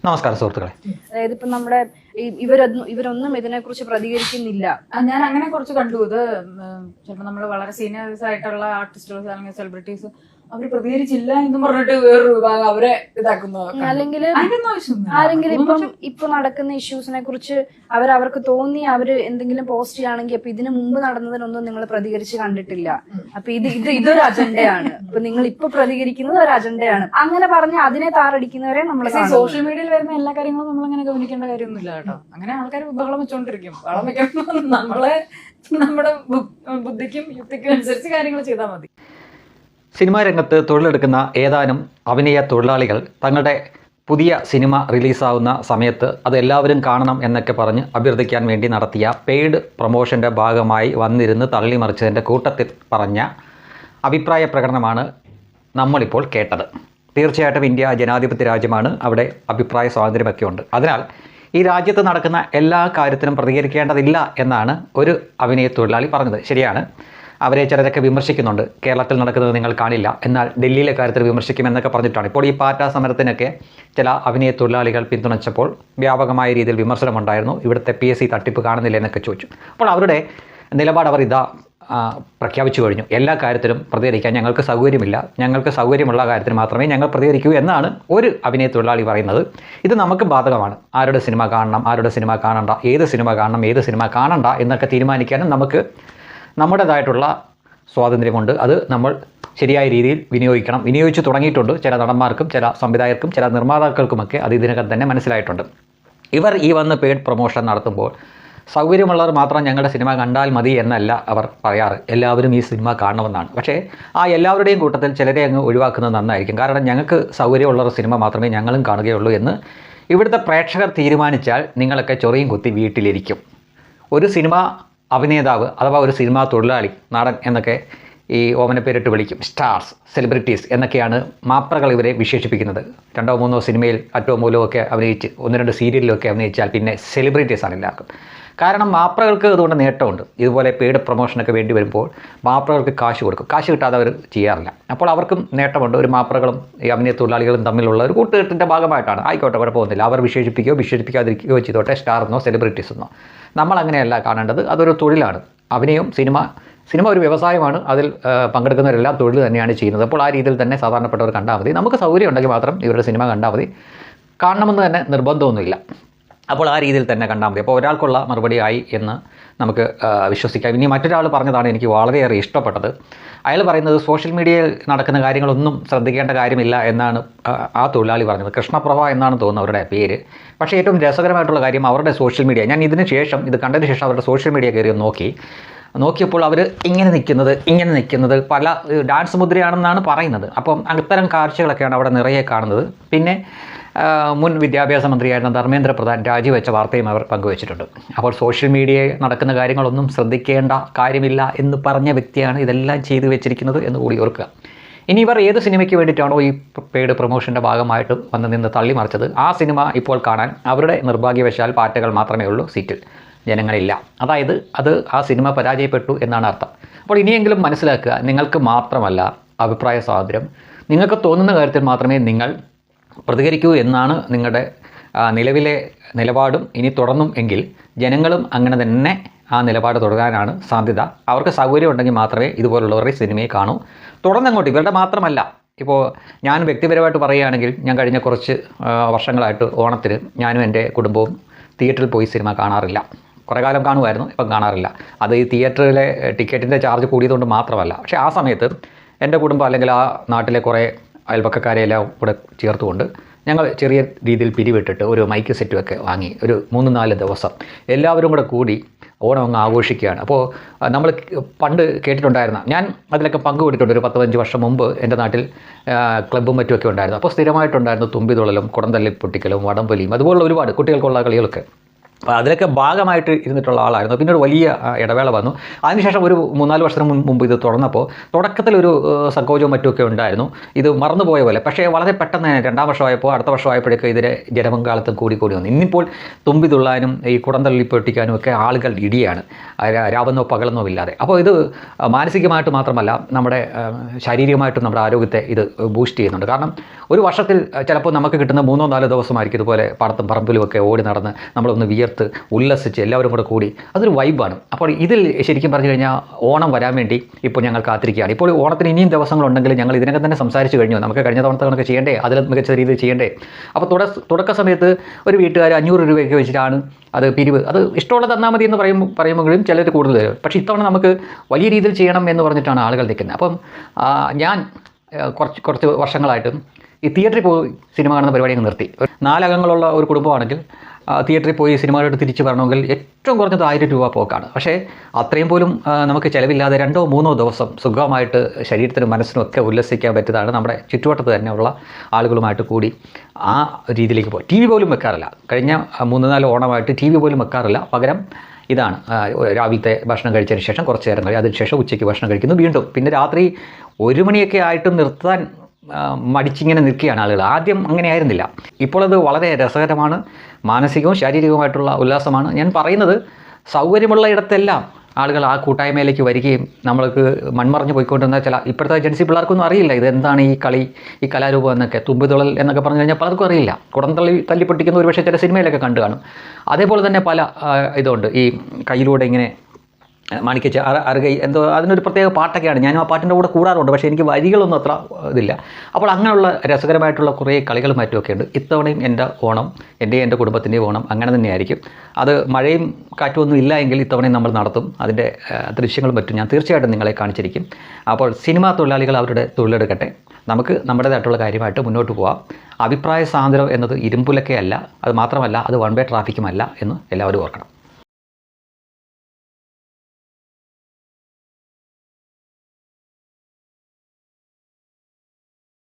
നമസ്കാരം സുഹൃത്തുക്കളെ. അതായത് ഇപ്പം നമ്മുടെ ഇവരൊന്നും ഇതിനെക്കുറിച്ച് പ്രതികരിക്കുന്നില്ല. ഞാൻ അങ്ങനെ കുറച്ച് കണ്ടു. ഇത് ചിലപ്പോൾ നമ്മൾ വളരെ സീനിയേഴ്സ് ആയിട്ടുള്ള ആർട്ടിസ്റ്റുകൾ അല്ലെങ്കിൽ സെലിബ്രിറ്റീസ് അവർ പ്രതികരിച്ചില്ല എന്ന് പറഞ്ഞിട്ട് വേറൊരു വിഭാഗം അവരെ ഇതാക്കുന്നു. അല്ലെങ്കിൽ ആരെങ്കിലും ഇപ്പൊ നടക്കുന്ന ഇഷ്യൂസിനെ കുറിച്ച് അവർക്ക് തോന്നി അവര് എന്തെങ്കിലും പോസ്റ്റ് ചെയ്യുകയാണെങ്കിൽ അപ്പൊ ഇതിനു മുമ്പ് നടന്നതിനൊന്നും നിങ്ങൾ പ്രതികരിച്ച് കണ്ടിട്ടില്ല, അപ്പൊ ഇതൊരു അജണ്ടയാണ്, അപ്പൊ നിങ്ങൾ ഇപ്പൊ പ്രതികരിക്കുന്നത് ഒരു അജണ്ടയാണ്, അങ്ങനെ പറഞ്ഞ് അതിനെ താറടിക്കുന്നവരെ നമ്മൾ സോഷ്യൽ മീഡിയയിൽ വരുന്ന എല്ലാ കാര്യങ്ങളും നമ്മൾ അങ്ങനെ ഗവനിക്കേണ്ട കാര്യമൊന്നുമില്ല കേട്ടോ. അങ്ങനെ ആൾക്കാർ ബഹളം വെച്ചോണ്ടിരിക്കും. ബഹളം വെക്കുമ്പോൾ നമ്മളെ നമ്മുടെ ബുദ്ധിക്കും യുക്തിക്കും അനുസരിച്ച് കാര്യങ്ങൾ ചെയ്താൽ മതി. സിനിമാ രംഗത്ത് തൊഴിലെടുക്കുന്ന ഏതാനും അഭിനയ തൊഴിലാളികൾ തങ്ങളുടെ പുതിയ സിനിമ റിലീസാവുന്ന സമയത്ത് അത് എല്ലാവരും കാണണം എന്നൊക്കെ പറഞ്ഞ് അഭ്യർത്ഥിക്കാൻ വേണ്ടി നടത്തിയ പെയ്ഡ് പ്രൊമോഷൻ്റെ ഭാഗമായി വന്നിരുന്ന് തള്ളിമറിച്ചതിൻ്റെ കൂട്ടത്തിൽ പറഞ്ഞ അഭിപ്രായ പ്രകടനമാണ് നമ്മളിപ്പോൾ കേട്ടത്. തീർച്ചയായിട്ടും ഇന്ത്യ ജനാധിപത്യ രാജ്യമാണ്, അവിടെ അഭിപ്രായ സ്വാതന്ത്ര്യമൊക്കെ ഉണ്ട്. അതിനാൽ ഈ രാജ്യത്ത് നടക്കുന്ന എല്ലാ കാര്യത്തിനും പ്രതികരിക്കേണ്ടതില്ല എന്നാണ് ഒരു അഭിനയ തൊഴിലാളി പറഞ്ഞത്. ശരിയാണ്, അവരെ ചിലരൊക്കെ വിമർശിക്കുന്നുണ്ട്. കേരളത്തിൽ നടക്കുന്നത് നിങ്ങൾ കാണില്ല, എന്നാൽ ഡൽഹിയിലെ കാര്യത്തിൽ വിമർശിക്കുമെന്നൊക്കെ പറഞ്ഞിട്ടാണ്. ഇപ്പോൾ ഈ പാറ്റ സമരത്തിനൊക്കെ ചില അഭിനയ തൊഴിലാളികൾ പിന്തുണച്ചപ്പോൾ വ്യാപകമായ രീതിയിൽ വിമർശനമുണ്ടായിരുന്നു. ഇവിടുത്തെ PSC തട്ടിപ്പ് കാണുന്നില്ല എന്നൊക്കെ ചോദിച്ചു. അപ്പോൾ അവരുടെ നിലപാട് അവർ പ്രഖ്യാപിച്ചു കഴിഞ്ഞു. എല്ലാ കാര്യത്തിലും പ്രതികരിക്കാൻ ഞങ്ങൾക്ക് സൗകര്യമില്ല, ഞങ്ങൾക്ക് സൗകര്യമുള്ള കാര്യത്തിന് മാത്രമേ ഞങ്ങൾ പ്രതികരിക്കൂ എന്നാണ് ഒരു അഭിനയ തൊഴിലാളി പറയുന്നത്. ഇത് നമുക്ക് ബാധകമാണ്. ആരുടെ സിനിമ കാണണം, ആരുടെ സിനിമ കാണണ്ട, ഏത് സിനിമ കാണണം, ഏത് സിനിമ കാണണ്ട എന്നൊക്കെ തീരുമാനിക്കാനും നമുക്ക് നമ്മുടേതായിട്ടുള്ള സ്വാതന്ത്ര്യമുണ്ട്. അത് നമ്മൾ ശരിയായ രീതിയിൽ വിനിയോഗിച്ചു തുടങ്ങിയിട്ടുണ്ട്. ചില നടന്മാർക്കും ചില സംവിധായകർക്കും ചില നിർമ്മാതാക്കൾക്കുമൊക്കെ അത് ഇതിനകം തന്നെ മനസ്സിലായിട്ടുണ്ട്. ഇവർ വന്ന് പെയ്ഡ് പ്രൊമോഷൻ നടത്തുമ്പോൾ സൗകര്യമുള്ളവർ മാത്രം ഞങ്ങളുടെ സിനിമ കണ്ടാൽ മതി എന്നല്ല അവർ പറയാറ്, എല്ലാവരും ഈ സിനിമ കാണണമെന്നാണ്. പക്ഷേ ആ എല്ലാവരുടെയും കൂട്ടത്തിൽ ചിലരെ അങ്ങ് ഒഴിവാക്കുന്നത് നന്നായിരിക്കും. കാരണം ഞങ്ങൾക്ക് സൗകര്യമുള്ളവർ സിനിമ മാത്രമേ ഞങ്ങളും കാണുകയുള്ളൂ എന്ന് ഇവിടുത്തെ പ്രേക്ഷകർ തീരുമാനിച്ചാൽ നിങ്ങളൊക്കെ ചൊറിയും കുത്തി വീട്ടിലിരിക്കും. ഒരു സിനിമ അഭിനേതാവ് അഥവാ ഒരു സിനിമാ തൊഴിലാളി, നടൻ എന്നൊക്കെ ഈ ഓമനപ്പേരിട്ട് വിളിക്കും, സ്റ്റാർസ്, സെലിബ്രിറ്റീസ് എന്നൊക്കെയാണ് മാപ്രകൾ ഇവരെ വിശേഷിപ്പിക്കുന്നത്. 2-3 സിനിമയിൽ അറ്റവും മൂലവും ഒക്കെ അഭിനയിച്ച് 1-2 സീരിയലിലൊക്കെ അഭിനയിച്ചാൽ പിന്നെ സെലിബ്രിറ്റീസാണ് എല്ലാവർക്കും. കാരണം മാപ്രകൾക്ക് അതുകൊണ്ട് നേട്ടമുണ്ട്. ഇതുപോലെ പെയ്ഡ് പ്രൊമോഷനൊക്കെ വേണ്ടി വരുമ്പോൾ മാപ്രകൾക്ക് കാശ് കൊടുക്കും. കാശ് കിട്ടാതെ അവർ ചെയ്യാറില്ല. അപ്പോൾ അവർക്കും നേട്ടമുണ്ട്. ഒരു മാപ്രകളും ഈ അഭിനയ തൊഴിലാളികളും തമ്മിലുള്ള ഒരു കൂട്ടുകെട്ടിൻ്റെ ഭാഗമായിട്ടാണ്. ആയിക്കോട്ടെ, കുഴപ്പമൊന്നുമില്ല. അവർ വിശേഷിപ്പിക്കാതിരിക്കുകയോ ചെയ്തോട്ടെ, സ്റ്റാർ എന്നോ സെലിബ്രിറ്റീസ് എന്നോ. നമ്മളങ്ങനെയല്ല കാണേണ്ടത്. അതൊരു തൊഴിലാണ്. അഭിനയം, സിനിമ ഒരു വ്യവസായമാണ്. അതിൽ പങ്കെടുക്കുന്നവരെല്ലാം തൊഴിൽ തന്നെയാണ് ചെയ്യുന്നത്. അപ്പോൾ ആ രീതിയിൽ തന്നെ സാധാരണപ്പെട്ടവർ കണ്ടാൽ മതി. നമുക്ക് സൗകര്യം ഉണ്ടെങ്കിൽ മാത്രം ഇവരുടെ സിനിമ കണ്ടാൽ മതി. കാണണമെന്ന് തന്നെ നിർബന്ധമൊന്നുമില്ല. അപ്പോൾ ആ രീതിയിൽ തന്നെ കണ്ടാൽ മതി. അപ്പോൾ ഒരാൾക്കുള്ള മറുപടിയായി എന്ന് നമുക്ക് വിശ്വസിക്കാം. ഇനി മറ്റൊരാൾ പറഞ്ഞതാണ് എനിക്ക് വളരെയേറെ ഇഷ്ടപ്പെട്ടത്. അയാൾ പറയുന്നത് സോഷ്യൽ മീഡിയയിൽ നടക്കുന്ന കാര്യങ്ങളൊന്നും ശ്രദ്ധിക്കേണ്ട കാര്യമില്ല എന്നാണ് ആ തൊഴിലാളി പറഞ്ഞത്. കൃഷ്ണപ്രഭ എന്നാണ് തോന്നുന്നത് അവരുടെ പേര്. പക്ഷേ ഏറ്റവും രസകരമായിട്ടുള്ള കാര്യം അവരുടെ സോഷ്യൽ മീഡിയ, ഞാൻ ഇത് കണ്ടതിന് ശേഷം അവരുടെ സോഷ്യൽ മീഡിയ കയറി നോക്കിയപ്പോൾ അവർ ഇങ്ങനെ നിൽക്കുന്നത് പല ഡാൻസ് മുദ്രയാണെന്നാണ് പറയുന്നത്. അപ്പം അത്തരം കാഴ്ചകളൊക്കെയാണ് അവിടെ നിറയെ കാണുന്നത്. പിന്നെ മുൻ വിദ്യാഭ്യാസ മന്ത്രിയായിരുന്ന ധർമ്മേന്ദ്ര പ്രധാൻ രാജിവെച്ച വാർത്തയും അവർ പങ്കുവച്ചിട്ടുണ്ട്. അപ്പോൾ സോഷ്യൽ മീഡിയയിൽ നടക്കുന്ന കാര്യങ്ങളൊന്നും ശ്രദ്ധിക്കേണ്ട കാര്യമില്ല എന്ന് പറഞ്ഞ വ്യക്തിയാണ് ഇതെല്ലാം ചെയ്തു വെച്ചിരിക്കുന്നത് എന്ന് കൂടി ഓർക്കുക. ഇനി ഇവർ ഏത് സിനിമയ്ക്ക് വേണ്ടിയിട്ടാണോ ഈ പെയ്ഡ് പ്രൊമോഷൻ്റെ ഭാഗമായിട്ട് വന്ന് നിന്ന് തള്ളിമറിച്ചത്, ആ സിനിമ ഇപ്പോൾ കാണാൻ അവരുടെ നിർഭാഗ്യവശാൽ പാറ്റകൾ മാത്രമേ ഉള്ളൂ, സീറ്റിൽ ജനങ്ങളില്ല. അതായത് ആ സിനിമ പരാജയപ്പെട്ടു എന്നാണ് അർത്ഥം. അപ്പോൾ ഇനിയെങ്കിലും മനസ്സിലാക്കുക, നിങ്ങൾക്ക് മാത്രമല്ല അഭിപ്രായ സ്വാതന്ത്ര്യം. നിങ്ങൾക്ക് തോന്നുന്ന കാര്യത്തിൽ മാത്രമേ നിങ്ങൾ പ്രതികരിക്കൂ എന്നാണ് നിങ്ങളുടെ നിലവിലെ നിലപാടും. ഇനി തുടർന്നും എങ്കിൽ ജനങ്ങളും അങ്ങനെ തന്നെ ആ നിലപാട് തുടരാനാണ് സാധ്യത. അവർക്ക് സൗകര്യം ഉണ്ടെങ്കിൽ മാത്രമേ ഇതുപോലുള്ളവരുടെ സിനിമയെ കാണൂ. തുടർന്നങ്ങോട്ട് ഇവരുടെ മാത്രമല്ല, ഇപ്പോൾ ഞാൻ വ്യക്തിപരമായിട്ട് പറയുകയാണെങ്കിൽ ഞാൻ കഴിഞ്ഞ കുറച്ച് വർഷങ്ങളായിട്ട് ഓണത്തിന് ഞാനും എൻ്റെ കുടുംബവും തിയേറ്ററിൽ പോയി സിനിമ കാണാറില്ല. കുറേ കാലം കാണുമായിരുന്നു, ഇപ്പം കാണാറില്ല. അത് ഈ തിയേറ്ററിലെ ടിക്കറ്റിൻ്റെ ചാർജ് കൂടിയതുകൊണ്ട് മാത്രമല്ല. പക്ഷേ ആ സമയത്ത് എൻ്റെ കുടുംബം അല്ലെങ്കിൽ ആ നാട്ടിലെ കുറേ അയൽപക്കക്കാരെയെല്ലാം കൂടെ ചേർത്തുകൊണ്ട് ഞങ്ങൾ ചെറിയ രീതിയിൽ പിരിവിട്ടിട്ട് ഒരു മൈക്ക് സെറ്റുമൊക്കെ വാങ്ങി ഒരു 3-4 ദിവസം എല്ലാവരും കൂടി ഓണം അങ്ങ് ആഘോഷിക്കുകയാണ്. അപ്പോൾ നമ്മൾ പണ്ട് കേട്ടിട്ടുണ്ടായിരുന്ന, ഞാൻ അതിലൊക്കെ പങ്കുകൊടുത്തിട്ടുണ്ട്. ഒരു 10-15 വർഷം മുമ്പ് എൻ്റെ നാട്ടിൽ ക്ലബ്ബും മറ്റുമൊക്കെ ഉണ്ടായിരുന്നു. അപ്പോൾ സ്ഥിരമായിട്ടുണ്ടായിരുന്നു തുമ്പി തുള്ളലും കുടംതല്ലി പൊട്ടിക്കലും വടംവലിയും അതുപോലുള്ള ഒരുപാട് കുട്ടികൾക്കുള്ള കളികളൊക്കെ. അപ്പോൾ അതിലൊക്കെ ഭാഗമായിട്ട് ഇരുന്നിട്ടുള്ള ആളായിരുന്നു. പിന്നെ ഒരു വലിയ ഇടവേള വന്നു. അതിനുശേഷം ഒരു 3-4 വർഷത്തിന് മുമ്പ് ഇത് തുറന്നപ്പോൾ തുടക്കത്തിലൊരു സങ്കോചവും മറ്റുമൊക്കെ ഉണ്ടായിരുന്നു, ഇത് മറന്നുപോയ പോലെ. പക്ഷേ വളരെ പെട്ടെന്ന് 2-ാം വർഷമായപ്പോൾ അടുത്ത വർഷമായപ്പോഴേക്കും ഇതിൻ്റെ ജനപങ്കാളിത്തം കൂടി വന്നു. ഇന്നിപ്പോൾ തുമ്പി തുള്ളാനും ഈ കുടന്തള്ളി പൊട്ടിക്കാനും ഒക്കെ ആളുകൾ ഇടിയാണ്, രാവെന്നോ പകലെന്നോ ഇല്ലാതെ. അപ്പോൾ ഇത് മാനസികമായിട്ട് മാത്രമല്ല നമ്മുടെ ശാരീരികമായിട്ടും നമ്മുടെ ആരോഗ്യത്തെ ഇത് ബൂസ്റ്റ് ചെയ്യുന്നുണ്ട്. കാരണം ഒരു വർഷത്തിൽ ചിലപ്പോൾ നമുക്ക് കിട്ടുന്ന 3-4 ദിവസമായിരിക്കും ഇതുപോലെ പാടത്തും പറമ്പിലുമൊക്കെ ഓടി നടന്ന് നമ്മളൊന്ന് വിയർത്ത് ഉല്ലസിച്ച് എല്ലാവരും കൂടി അതൊരു വൈബാണ്. അപ്പോൾ ഇതിൽ ശരിക്കും പറഞ്ഞു കഴിഞ്ഞാൽ ഓണം വരാൻ വേണ്ടി ഇപ്പോൾ ഞങ്ങൾ കാത്തിരിക്കുകയാണ്. ഇപ്പോൾ ഓണത്തിന് ഇനിയും ദിവസങ്ങളുണ്ടെങ്കിൽ ഞങ്ങൾ ഇതിനൊക്കെ തന്നെ സംസാരിച്ച് കഴിഞ്ഞു. നമുക്ക് കഴിഞ്ഞ തവണത്തെ ചെയ്യേണ്ടേ, അതിൽ മികച്ച രീതിയിൽ ചെയ്യേണ്ടേ. അപ്പോൾ തുടക്ക സമയത്ത് ഒരു വീട്ടുകാർ 500 രൂപയൊക്കെ വെച്ചിട്ടാണ് അത് പിരിവ്, അത് ഇഷ്ടമുള്ള തന്നാൽ മതി എന്ന് പറയുമ്പോഴും ചിലർ കൂടുതൽ തരും. പക്ഷേ ഇത്തവണ നമുക്ക് വലിയ രീതിയിൽ ചെയ്യണം എന്ന് പറഞ്ഞിട്ടാണ് ആളുകൾ നിൽക്കുന്നത്. അപ്പം ഞാൻ കുറച്ച് വർഷങ്ങളായിട്ട് ഈ തിയേറ്ററിൽ പോയി സിനിമ കാണുന്ന പരിപാടിയൊക്കെ നിർത്തി. 4 അംഗങ്ങളുള്ള ഒരു കുടുംബമാണെങ്കിൽ തിയേറ്ററിൽ പോയി സിനിമ കണ്ടിട്ട് തിരിച്ച് വരണമെങ്കിൽ ഏറ്റവും കുറഞ്ഞത് 1000 രൂപ പോക്കാണ്. പക്ഷേ അത്രയും പോലും നമുക്ക് ചിലവില്ലാതെ 2-3 ദിവസം സുഖമായിട്ട് ശരീരത്തിനും മനസ്സിനും ഒക്കെ ഉല്ലസിക്കാൻ പറ്റുന്നതാണ് നമ്മുടെ ചുറ്റുവട്ടത്ത് തന്നെയുള്ള ആളുകളുമായിട്ട് കൂടി ആ രീതിയിലേക്ക് പോയി. TV പോലും വെക്കാറില്ല. കഴിഞ്ഞ 3-4 ഓണമായിട്ട് TV പോലും വെക്കാറില്ല. പകരം ഇതാണ്, രാവിലത്തെ ഭക്ഷണം കഴിച്ചതിന് ശേഷം കുറച്ച് നേരം കഴിയും, അതിനുശേഷം ഉച്ചയ്ക്ക് ഭക്ഷണം കഴിക്കുന്നു, വീണ്ടും പിന്നെ രാത്രി 1 മണിയൊക്കെ ആയിട്ടും നിർത്താൻ മടിച്ചിങ്ങനെ നിൽക്കുകയാണ് ആളുകൾ. ആദ്യം അങ്ങനെ ആയിരുന്നില്ല. ഇപ്പോൾ അത് വളരെ രസകരമാണ്, മാനസികവും ശാരീരികവുമായിട്ടുള്ള ഉല്ലാസമാണ്. ഞാൻ പറയുന്നത് സൗകര്യമുള്ള ഇടത്തെല്ലാം ആളുകൾ ആ കൂട്ടായ്മയിലേക്ക് വരികയും നമ്മൾക്ക് മൺമറഞ്ഞ് പോയിക്കൊണ്ടിരുന്ന ഇപ്പോഴത്തെ ജൻസി പിള്ളേർക്കൊന്നും അറിയില്ല ഇതെന്താണ് ഈ കളി, ഈ കലാരൂപം എന്നൊക്കെ. തുമ്പിതുള്ളൽ എന്നൊക്കെ പറഞ്ഞു കഴിഞ്ഞാൽ പലർക്കും അറിയില്ല. തല്ലി പൊട്ടിക്കുന്ന ഒരുപക്ഷെ ചില സിനിമയിലൊക്കെ കണ്ടു കാണും. അതേപോലെ തന്നെ പല ഇതുണ്ട്, ഈ കയ്യിലൂടെ ഇങ്ങനെ മാണിക്കച്ച് അറുകൈ എന്തോ അതിനൊരു പ്രത്യേക പാട്ടൊക്കെയാണ്. ഞാനും ആ പാട്ടിൻ്റെ കൂടെ കൂടാറുണ്ട്, പക്ഷേ എനിക്ക് വരികളൊന്നും അത്ര ഇതില്ല. അപ്പോൾ അങ്ങനെയുള്ള രസകരമായിട്ടുള്ള കുറേ കളികളും മറ്റുമൊക്കെ ഉണ്ട്. ഇത്തവണയും എൻ്റെ ഓണം, എൻ്റെ കുടുംബത്തിൻ്റെ ഓണം അങ്ങനെ തന്നെയായിരിക്കും. അത് മഴയും കാറ്റും ഒന്നും ഇല്ല എങ്കിൽ ഇത്തവണയും നമ്മൾ നടത്തും. അതിൻ്റെ ദൃശ്യങ്ങളും മറ്റും ഞാൻ തീർച്ചയായിട്ടും നിങ്ങളെ കാണിച്ചിരിക്കും. അപ്പോൾ സിനിമാ തൊഴിലാളികൾ അവരുടെ തൊഴിലെടുക്കട്ടെ, നമുക്ക് നമ്മുടേതായിട്ടുള്ള കാര്യമായിട്ട് മുന്നോട്ട് പോകാം. അഭിപ്രായ സ്വാതന്ത്ര്യം എന്നത് ഇരുമ്പുലക്കയല്ല, അത് മാത്രമല്ല അത് വൺ വേ ട്രാഫിക്കുമല്ല എന്ന് എല്ലാവരും ഓർക്കണം.